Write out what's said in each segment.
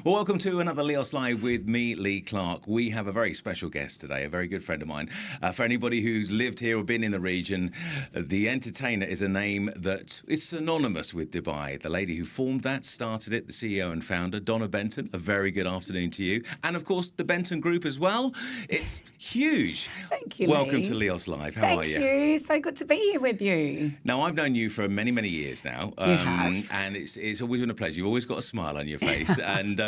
Well, welcome to another LEOS Live with me, Lee Clark. We have a very special guest today, a very good friend of mine. For anybody who's lived here or been in the region, The Entertainer is a name that is synonymous with Dubai. The lady who formed that, started it, the CEO and founder, Donna Benton. A very good afternoon to you. And, of course, the Benton Group as well. It's huge. Thank you, Welcome Lee. to LEOS Live. How are you? Thank you. So good to be here with you. Now, I've known you for many, many years now. You have. And it's always been a pleasure. You've always got a smile on your face. And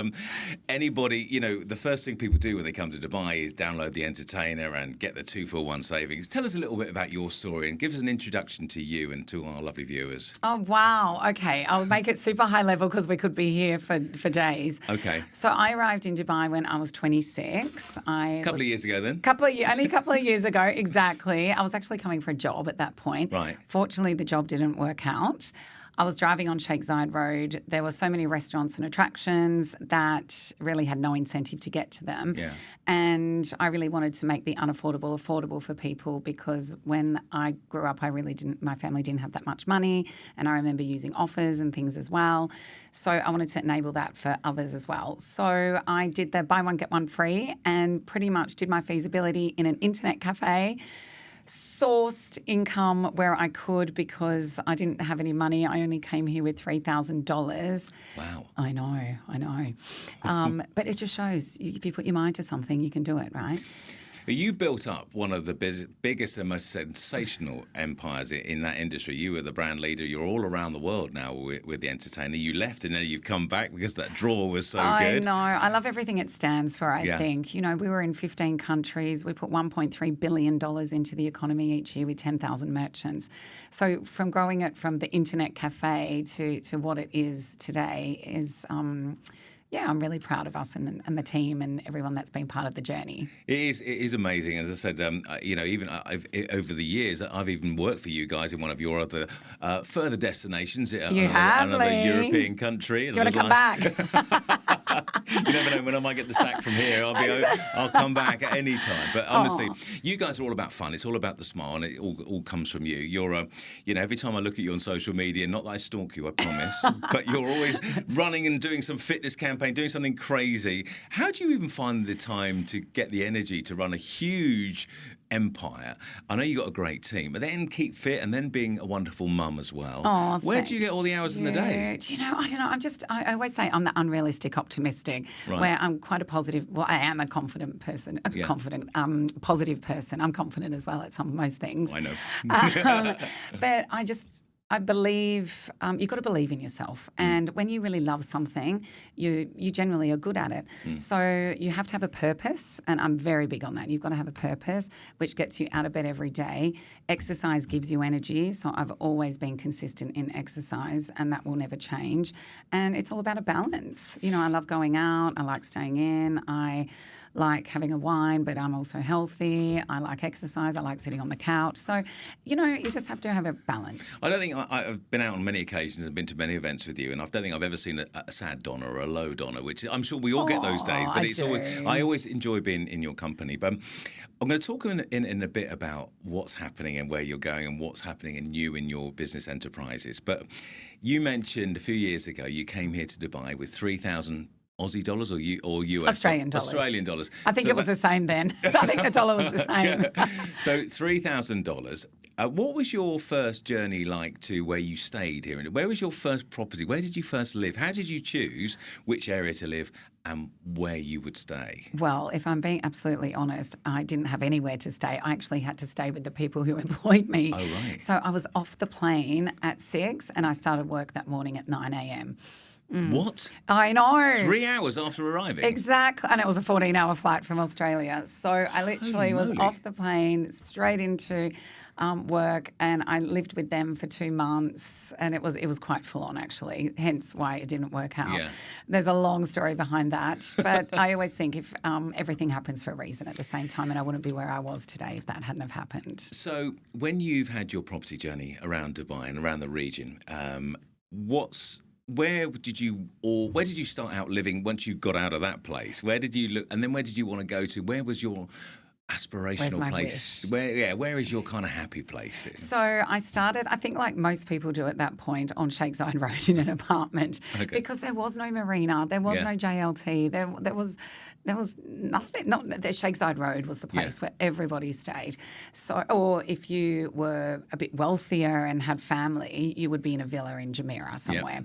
anybody, the first thing people do when they come to Dubai is download The Entertainer and get the 2-for-1 savings. Tell us a little bit about your story and give us an introduction to you and to our lovely viewers. Oh, wow. Okay. I'll make it super high level because we could be here for days. Okay. So I arrived in Dubai when I was 26. A couple of years ago then? Only a couple of years ago, exactly. I was actually coming for a job at that point. Right. Fortunately, the job didn't work out. I was driving on Sheikh Zayed Road. There were so many restaurants and attractions that really had no incentive to get to them. Yeah. And I really wanted to make the unaffordable affordable for people because when I grew up, my family didn't have that much money. And I remember using offers and things as well. So I wanted to enable that for others as well. So I did the buy one, get one free and pretty much did my feasibility in an internet cafe. Sourced income where I could because I didn't have any money. I only came here with $3,000. Wow. I know. But it just shows if you put your mind to something, you can do it, right? You built up one of the biggest and most sensational empires in that industry. You were the brand leader. You're all around the world now with The Entertainer. You left and then you've come back because that draw was so good. I know. I love everything it stands for, I think. We were in 15 countries. We put $1.3 billion into the economy each year with 10,000 merchants. So from growing it from the internet cafe to what it is today is... I'm really proud of us and the team and everyone that's been part of the journey. It is amazing. As I said, even over the years, I've even worked for you guys in one of your other further destinations. Another European country. Do you want to come back? You never know when I might get the sack from here. I'll come back at any time. But honestly, you guys are all about fun. It's all about the smile, and it all comes from you. You're, every time I look at you on social media, not that I stalk you, I promise, but you're always running and doing some fitness campaign, doing something crazy. How do you even find the time to get the energy to run a huge empire? I know you got a great team, but then keep fit and then being a wonderful mum as well. Oh, where do you get all the hours in the day? Do you know? I don't know. I always say I'm the unrealistic optimistic, where I'm quite a positive. Well, I am a confident person, positive person. I'm confident as well at most things. I know. But I believe you've got to believe in yourself. And when you really love something, you generally are good at it. So you have to have a purpose, and I'm very big on that. You've got to have a purpose, which gets you out of bed every day. Exercise gives you energy, so I've always been consistent in exercise, and that will never change. And it's all about a balance. I love going out. I like staying in. I like having a wine, but I'm also healthy. I like exercise. I like sitting on the couch. So, you just have to have a balance. I don't think I've been out on many occasions and been to many events with you, and I don't think I've ever seen a sad Donna or a low Donna, which I'm sure we all get those days. But I always enjoy being in your company. But I'm going to talk in a bit about what's happening and where you're going and what's happening in your business enterprises. But you mentioned a few years ago you came here to Dubai with 3,000 Aussie dollars or US? Australian dollars. Australian dollars. I think it was the same then. I think the dollar was the same. So $3,000. What was your first journey like to where you stayed here? Where was your first property? Where did you first live? How did you choose which area to live and where you would stay? Well, if I'm being absolutely honest, I didn't have anywhere to stay. I actually had to stay with the people who employed me. Oh, right. So I was off the plane at 6 and I started work that morning at 9 a.m. What? I know. 3 hours after arriving? Exactly. And it was a 14-hour flight from Australia. So I literally was off the plane, straight into work, and I lived with them for 2 months, and it was quite full on, actually, hence why it didn't work out. Yeah. There's a long story behind that. But I always think if everything happens for a reason at the same time, and I wouldn't be where I was today if that hadn't have happened. So when you've had your property journey around Dubai and around the region, where did you start out living once you got out of that place? Where did you look, and then where did you want to go to? aspirational my place? wish? Where is your kind of happy place? So I started, I think like most people do at that point, on Shakeside Road in an apartment because there was no marina, there was no JLT, there was nothing. Not the Shakeside Road was the place where everybody stayed. So, or if you were a bit wealthier and had family, you would be in a villa in Jumeirah somewhere.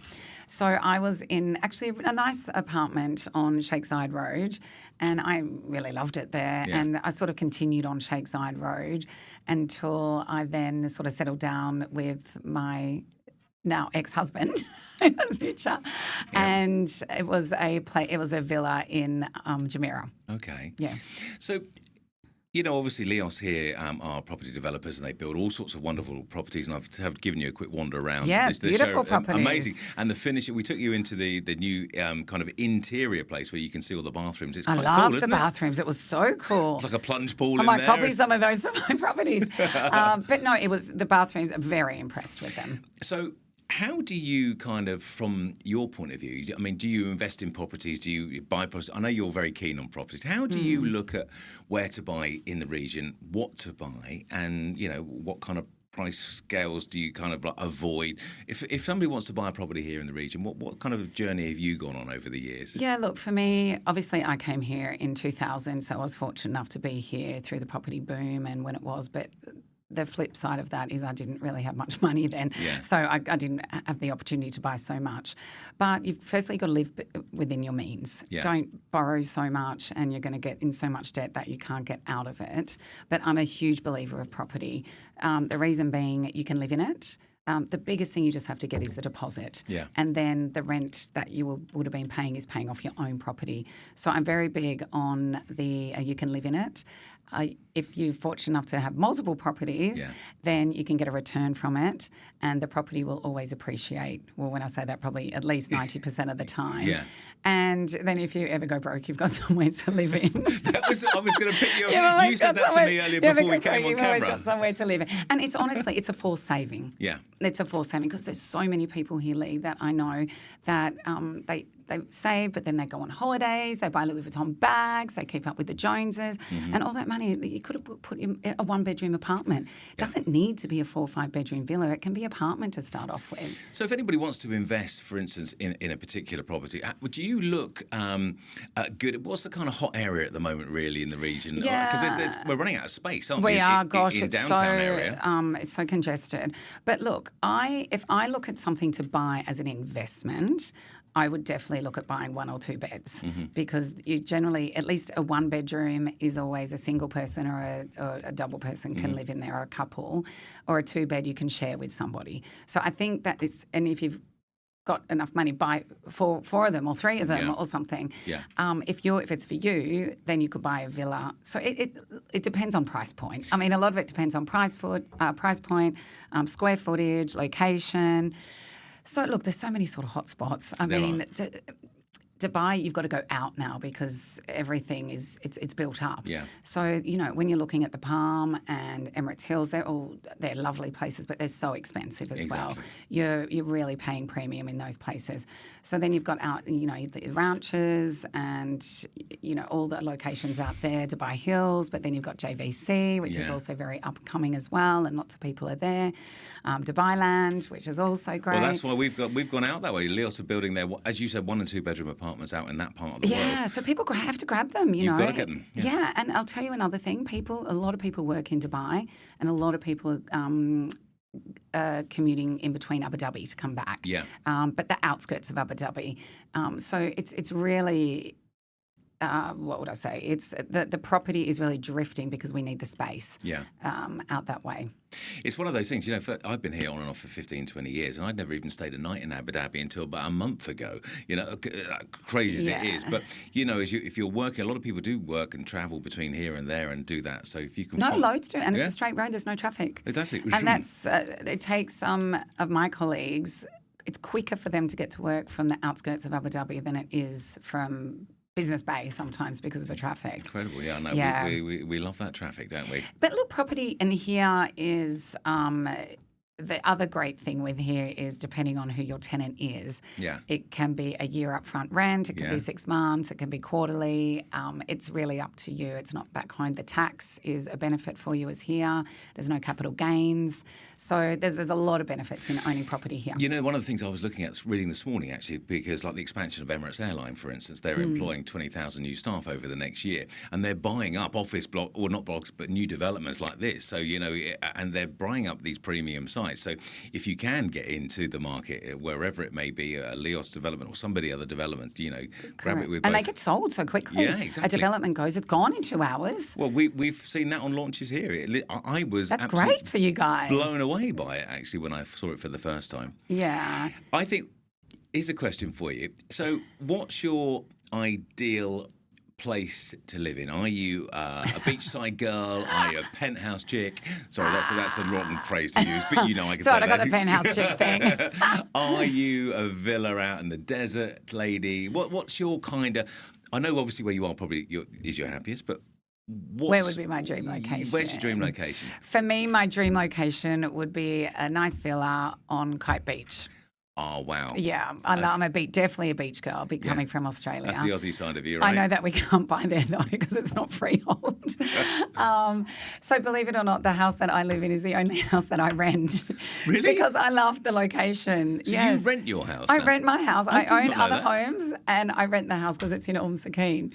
So I was in actually a nice apartment on Shakeside Road, and I really loved it there. Yeah. And I sort of continued on Shakeside Road until I then sort of settled down with my now ex-husband in the future, and it was a villa in Jumeirah. Okay. Yeah. So, you know, obviously LEOS here are property developers, and they build all sorts of wonderful properties. And I've given you a quick wander around. Yeah, this beautiful show. properties. Amazing. And the finish. We took you into the new kind of interior place where you can see all the bathrooms. It's I quite loved cool, the bathrooms. It was so cool. It's like a plunge pool I in might there. copy some of those for my properties. But no, it was the bathrooms. I'm very impressed with them. So, how do you kind of, from your point of view, I mean, do you invest in properties? Do you buy properties? I know you're very keen on properties. How do you look at where to buy in the region, what to buy, and, you know, what kind of price scales do you kind of like avoid? If somebody wants to buy a property here in the region, what kind of journey have you gone on over the years? Yeah, look, for me, obviously I came here in 2000, so I was fortunate enough to be here through the property boom and when it was, but the flip side of that is I didn't really have much money then. Yeah. So I didn't have the opportunity to buy so much. But you've firstly got to live within your means. Yeah. Don't borrow so much and you're going to get in so much debt that you can't get out of it. But I'm a huge believer of property. The reason being you can live in it. The biggest thing you just have to get is the deposit. Yeah. And then the rent that you would have been paying is paying off your own property. So I'm very big on the you can live in it. If you're fortunate enough to have multiple properties, then you can get a return from it and the property will always appreciate. Well, when I say that, probably at least 90% of the time. Yeah. And then if you ever go broke, you've got somewhere to live in. I was going to pick you up. You said that to me earlier before we came on You've camera. always got somewhere to live in. And it's honestly, it's a forced saving. Yeah. It's a forced saving because there's so many people here, Lee, that I know that they save, but then they go on holidays, they buy Louis Vuitton bags, they keep up with the Joneses, and all that money you could have put in a one-bedroom apartment. It doesn't need to be a 4 or 5 bedroom villa. It can be apartment to start off with. So if anybody wants to invest, for instance, in a particular property, would you look at good? What's the kind of hot area at the moment, really, in the region? Yeah. Because we're running out of space, aren't we? We are. Gosh, in it's downtown area. it's so congested. But look, if I look at something to buy as an investment, I would definitely look at buying 1 or 2 beds because you generally, at least a 1 bedroom is always a single person or a double person can live in there, or a couple, or a 2 bed you can share with somebody. So I think that is, and if you've got enough money, buy 4 of them or 3 of them or something. Yeah. If it's for you, then you could buy a villa. So it depends on price point. I mean, a lot of it depends on price point, square footage, location. So, look, there's so many sort of hot spots. I mean, Dubai, you've got to go out now because everything it's built up. Yeah. So, you know, when you're looking at the Palm and Emirates Hills, they're lovely places, but they're so expensive as well. You're really paying premium in those places. So then you've got out, you know, the ranches and, you know, all the locations out there, Dubai Hills, but then you've got JVC, which is also very upcoming as well, and lots of people are there. Dubai Land, which is also great. Well, that's why we've gone out that way. LEOS are building their, as you said, 1 and 2 bedroom apartments out in that part of the world. Yeah, so people have to grab them, you know. You've got to get them. Yeah, and I'll tell you another thing. A lot of people work in Dubai and a lot of people commuting in between Abu Dhabi to come back. Yeah. But the outskirts of Abu Dhabi. So it's really... what would I say? It's the property is really drifting because we need the space out that way. It's one of those things, you know, I've been here on and off for 15, 20 years, and I'd never even stayed a night in Abu Dhabi until about a month ago, you know, crazy as it is. But, you know, if you're working, a lot of people do work and travel between here and there and do that. So if you can... loads do, and it's a straight road, there's no traffic. Exactly. And that's, it takes some of my colleagues, it's quicker for them to get to work from the outskirts of Abu Dhabi than it is from... Business Bay sometimes because of the traffic. Incredible, yeah. No, yeah. We love that traffic, don't we? But look, property in here is the other great thing with here is depending on who your tenant is, it can be a year upfront rent, it can be 6 months, it can be quarterly. It's really up to you. It's not back home. The tax is a benefit for you as here. There's no capital gains. So there's a lot of benefits in owning property here. You know, one of the things I was looking at reading this morning, actually, because like the expansion of Emirates Airline, for instance, they're employing 20,000 new staff over the next year, and they're buying up office block, or not blocks, but new developments like this. So, you know, and they're buying up these premium sites. So if you can get into the market, wherever it may be, a LEOS development or somebody other development, you know, grab it with both. And they get sold so quickly. Yeah, exactly. A development goes, it's gone in 2 hours. Well, we've seen that on launches here. I was That's great for you guys. blown away by it, actually, when I saw it for the first time. Yeah. I think, here's a question for you. So what's your ideal place to live in? Are you a beachside girl? Are you a penthouse chick? Sorry, that's the wrong phrase to use, but you know I can say that. I got the penthouse chick thing. Are you a villa out in the desert lady? What's your kind of... I know obviously where you are probably is your happiest, but where would be my dream location? Where's your dream location? For me, my dream location would be a nice villa on Kite Beach. Oh, wow. Yeah, I'm definitely a beach girl, coming from Australia. That's the Aussie side of you, right? I know that we can't buy there, though, because it's not freehold. So believe it or not, the house that I live in is the only house that I rent. Really? Because I love the location. So you rent your house? I rent my house. I own other homes, that. and I rent the house because it's in Sakeen.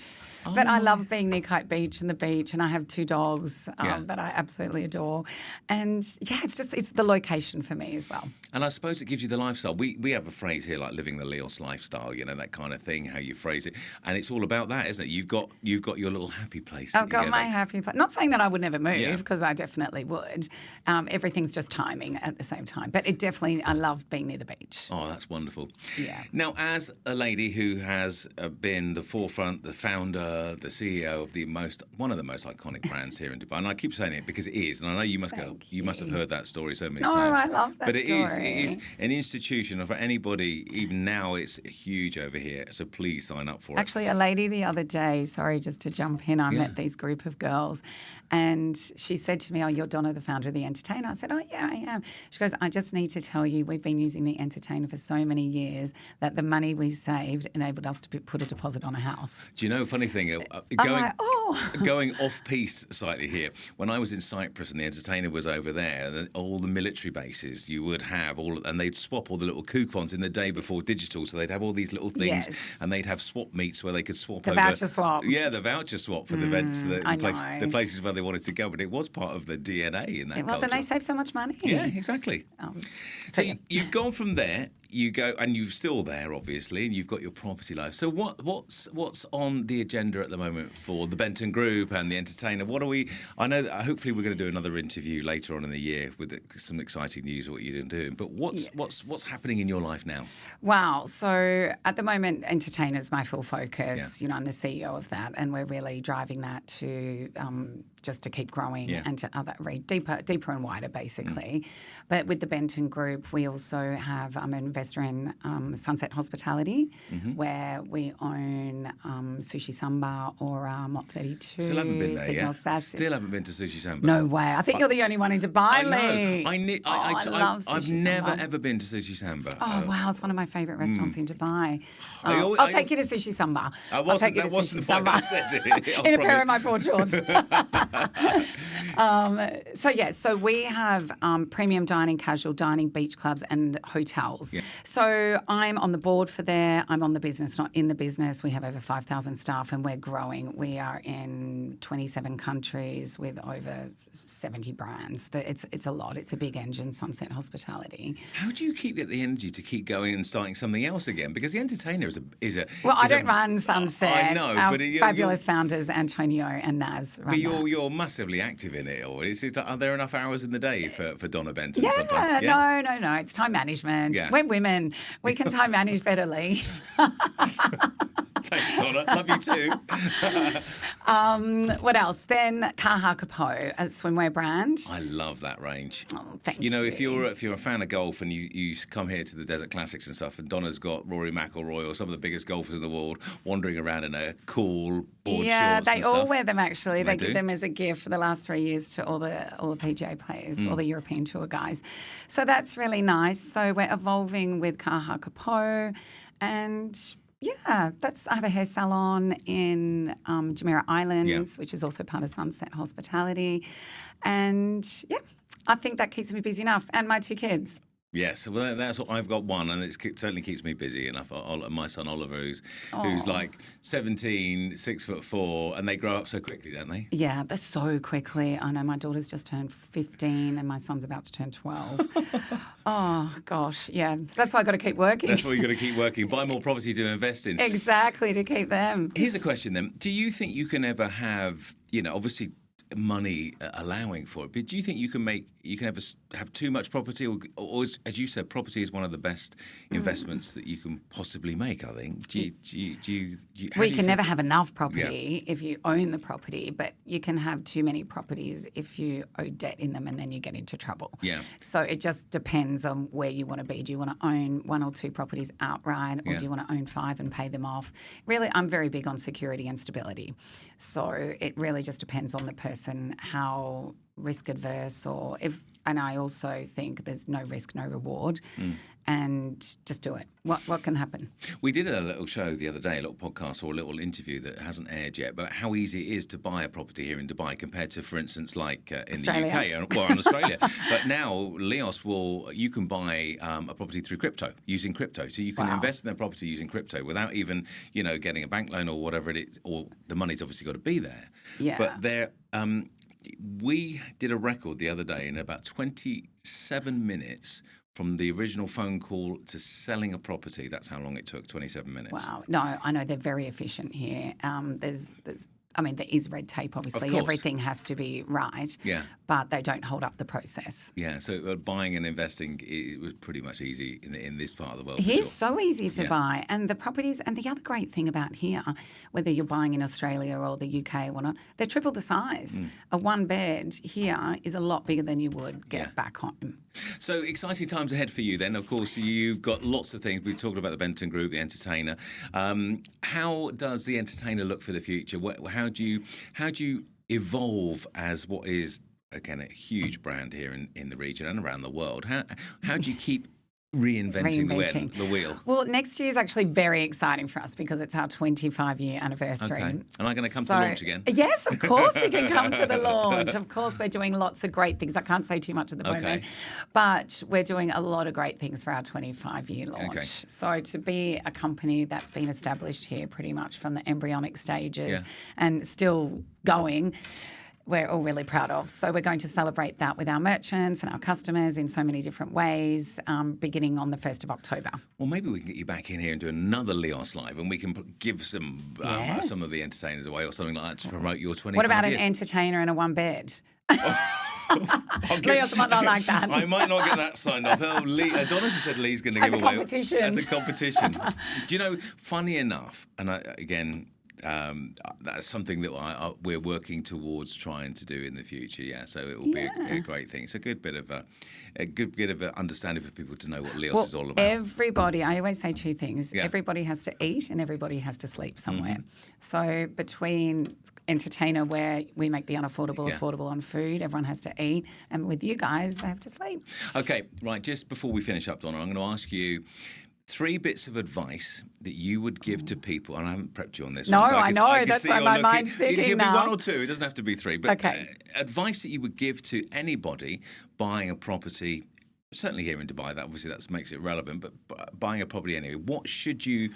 But I love being near Kite Beach and the beach, and I have 2 dogs that I absolutely adore. And it's the location for me as well. And I suppose it gives you the lifestyle. We have a phrase here like living the LEOS lifestyle, you know, that kind of thing, how you phrase it. And it's all about that, isn't it? You've got your little happy place. I've got my happy place. Not saying that I would never move, because I definitely would. Everything's just timing at the same time. But I love being near the beach. Oh, that's wonderful. Yeah. Now, as a lady who has been the forefront, the founder, the CEO of one of the most iconic brands here in Dubai, and I keep saying it because it is, and I know you must have heard that story so many times. No, I love that story. But it is an institution for anybody. Even now, it's huge over here. So please sign up for it. Actually, a lady the other day, sorry, just to jump in, I met these group of girls, and she said to me, "Oh, you're Donna, the founder of The Entertainer." I said, "Oh, yeah, I am." She goes, "I just need to tell you, we've been using The Entertainer for so many years that the money we saved enabled us to put a deposit on a house." Do you know, funny thing, going off-piece slightly here, when I was in Cyprus and The Entertainer was over there, and all the military bases you would have, and they'd swap all the little coupons in the day before digital, so they'd have all these little things, and they'd have swap meets where they could swap over. The voucher swap. Yeah, the voucher swap for the events, the places where they wanted to go, but it was part of the DNA in that It was, culture. and they saved so much money. Yeah, exactly. So you've gone from there, you go, and you're still there, obviously, and you've got your property life. So what's on the agenda at the moment for the Benton Group and The Entertainer? I know that hopefully we're going to do another interview later on in the year with some exciting news of what you're doing. But what's happening in your life now? Wow. So at the moment, Entertainer is my full focus. You know, I'm the CEO of that, and we're really driving that to just to keep growing and to deeper and wider, basically. But with the Benton Group, we also have I'm an investor in Sunset Hospitality, where we own Sushi Samba or Mott 32. Still haven't been there Signal yet. Sass. Still haven't been to Sushi Samba. No way. I think you're the only one in Dubai, Lee. I love Sushi I've Samba. never ever been to Sushi Samba. Oh, wow. It's one of my favourite restaurants in Dubai. I'll take you to Sushi Samba. That wasn't the point I said it. In a pair of my board shorts. So we have premium dining, casual dining, beach clubs and hotels. Yeah. So I'm on the board for there. I'm on the business, not in the business. We have over 5,000 staff and we're growing. We are in 27 countries with over 70 brands. It's a lot. It's a big engine, Sunset Hospitality. How do you keep the energy to keep going and starting something else again? Because The Entertainer is a Well, I don't run Sunset. I know, Our but fabulous founders, Antonio and Naz, run But you're massively active in it. Or are there enough hours in the day for Donna Benton? Yeah, sometimes? No. It's time management. Yeah. We're women. We can time manage better, Lee. Thanks, Donna. Donna. Love you too. What else? Then Caha Capo, a swimwear brand. I love that range. Oh, thank you. You know, if you're a fan of golf and you come here to the Desert Classics and stuff, and Donna's got Rory McIlroy or some of the biggest golfers in the world wandering around in a cool board shorts they and all stuff. wear them actually. They do? give them as a gift for the last 3 years to all the PGA players, all the European Tour guys. So that's really nice. So we're evolving with Caha Capo, and yeah, I have a hair salon in Jumeirah Islands, which is also part of Sunset Hospitality, and yeah, I think that keeps me busy enough, and my 2 kids. Yes, well, that's what I've got one, and it certainly keeps me busy enough. My son Oliver, who's like 17, 6'4", and they grow up so quickly, don't they? Yeah, they're so quickly. I know my daughter's just turned 15, and my son's about to turn 12. Oh gosh, yeah. That's why I got to keep working. That's why you got to keep working. Buy more property to invest in. Exactly, to keep them. Here's a question then: do you think you can ever have, obviously, money allowing for it, but do you think you can ever have too much property, or as you said, property is one of the best investments that you can possibly make? I think. We can never have enough property if you own the property, but you can have too many properties if you owe debt in them, and then you get into trouble. Yeah. So it just depends on where you want to be. Do you want to own 1 or 2 properties outright, or do you want to own 5 and pay them off? Really, I'm very big on security and stability. So it really just depends on the person, how risk adverse, and I also think there's no risk, no reward, and just do it. What can happen? We did a little show the other day, a little podcast or a little interview that hasn't aired yet, about how easy it is to buy a property here in Dubai compared to, for instance, like in Australia. the UK or in Australia. But now LEOS you can buy a property through crypto, using crypto. So you can invest in the property using crypto without even, getting a bank loan or whatever it is, or the money's obviously got to be there. Yeah. But we did a record the other day in about 27 minutes from the original phone call to selling a property. That's how long it took, 27 minutes. Wow. No, I know they're very efficient here. There is red tape, obviously. Of course. Everything has to be right. Yeah. But they don't hold up the process. Yeah, so buying and investing, it was pretty much easy in this part of the world. Here's so easy to buy. And the properties, and the other great thing about here, whether you're buying in Australia or the UK or not, they're triple the size. A 1 bed here is a lot bigger than you would get back home. So exciting times ahead for you then. Of course, you've got lots of things. We talked about the Benton Group, the entertainer. How does the entertainer look for the future? How do you evolve as what is, again, a huge brand here in the region and around the world? How do you keep reinventing the wheel? Well, next year is actually very exciting for us because it's our 25-year anniversary. Okay. Am I going to come to launch again? Yes, of course you can come to the launch. Of course, we're doing lots of great things. I can't say too much at the moment, but we're doing a lot of great things for our 25-year launch. Okay. So to be a company that's been established here pretty much from the embryonic stages and still going, we're all really proud of. So we're going to celebrate that with our merchants and our customers in so many different ways, beginning on the 1st of October. Well, maybe we can get you back in here and do another LEOS Live, and we can give some of the entertainers away or something like that to promote your 25 What about years. an entertainer and a 1 bed? LEOS might not like that. I might not get that signed off. Donna just said Lee's going to give away as a competition. Do you know? Funny enough, and that's something that we're working towards trying to do in the future. Yeah, so it will be a great thing. It's a good bit of understanding for people to know what LEOS is all about. Everybody, I always say 2 things. Yeah. Everybody has to eat and everybody has to sleep somewhere. So between entertainer, where we make the unaffordable affordable on food, everyone has to eat, and with you guys, they have to sleep. Okay, right. Just before we finish up, Donna, I'm going to ask you 3 bits of advice that you would give to people, and I haven't prepped you on this. No, one, so I know. That's why my mind's It thinking can now. be 1 or 2. It doesn't have to be 3. But advice that you would give to anybody buying a property, certainly here in Dubai, that makes it relevant, but buying a property anyway, what should you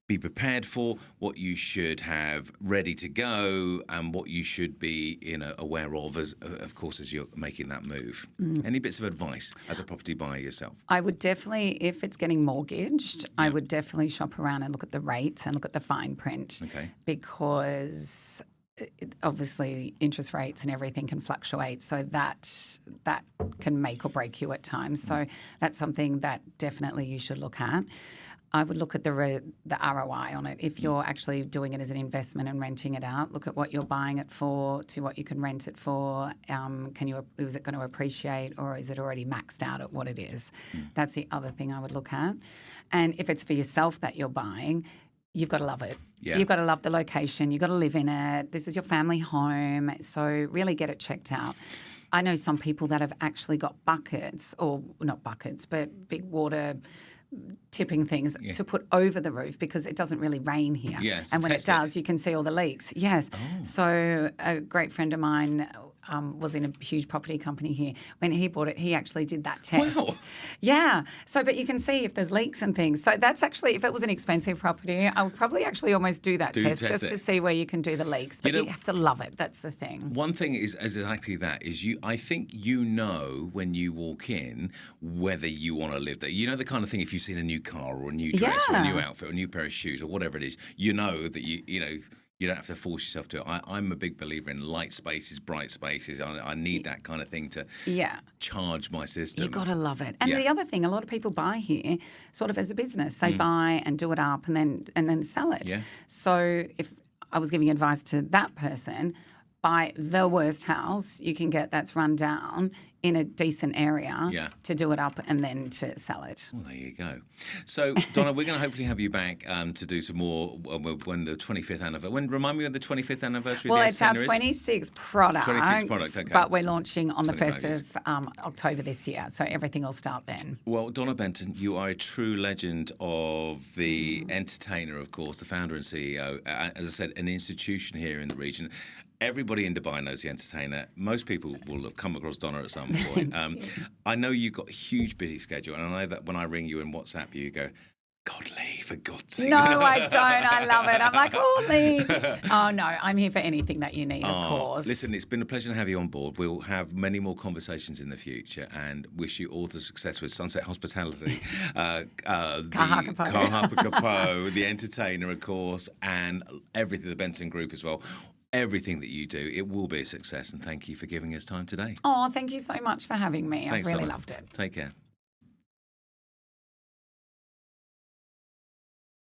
be prepared for, what you should have ready to go, and what you should be aware of course, as you're making that move. Any bits of advice as a property buyer yourself? I would definitely, if it's getting mortgaged, I would definitely shop around and look at the rates and look at the fine print. Okay. Because obviously interest rates and everything can fluctuate, so that can make or break you at times. So that's something that definitely you should look at. I would look at the ROI on it. If you're actually doing it as an investment and renting it out, look at what you're buying it for to what you can rent it for. Is it going to appreciate, or is it already maxed out at what it is? That's the other thing I would look at. And if it's for yourself that you're buying, you've got to love it. Yeah. You've got to love the location. You've got to live in it. This is your family home. So really get it checked out. I know some people that have actually got buckets, or not buckets, but big water tipping things to put over the roof because it doesn't really rain here. Yes, and when it does, you can see all the leaks. Yes. Oh. So a great friend of mine was in a huge property company here. When he bought it, he actually did that test. Wow. Yeah. So, but you can see if there's leaks and things. So that's actually, if it was an expensive property, I would probably actually almost do that test just to see where you can do the leaks. But you have to love it. That's the thing. One thing is exactly that is I think you know when you walk in whether you want to live there. You know the kind of thing if you've seen a new car or a new dress or a new outfit or a new pair of shoes or whatever it is, you know that you know. You don't have to force yourself to it. I'm a big believer in light spaces, bright spaces. I need that kind of thing to charge my system. You've got to love it. And the other thing, a lot of people buy here sort of as a business. They buy and do it up and then sell it. Yeah. So if I was giving advice to that person, buy the worst house you can get that's run down in a decent area to do it up and then to sell it. Well, there you go. So, Donna, we're going to hopefully have you back to do some more when the 25th anniversary. Remind me when the 25th anniversary Well, of the it's our Entertainer 26th product. 26th product, okay. But we're launching on the 1st of October this year, so everything will start then. Well, Donna Benton, you are a true legend of the Entertainer, of course, the founder and CEO. As I said, an institution here in the region. Everybody in Dubai knows the Entertainer. Most people will have come across Donna at some point. I know you've got a huge busy schedule, and I know that when I ring you and WhatsApp you go, God, Lee, for God's sake. No, I don't. I love it. I'm like, oh, Lee. Oh, no, I'm here for anything that you need, of course. Listen, it's been a pleasure to have you on board. We'll have many more conversations in the future and wish you all the success with Sunset Hospitality, Caha Capo. Caha Capo, the Entertainer, of course, and everything, the Benton Group as well. Everything that you do, it will be a success, and thank you for giving us time today. Oh, thank you so much for having me. Thanks, I've really Donna. loved it. Take care.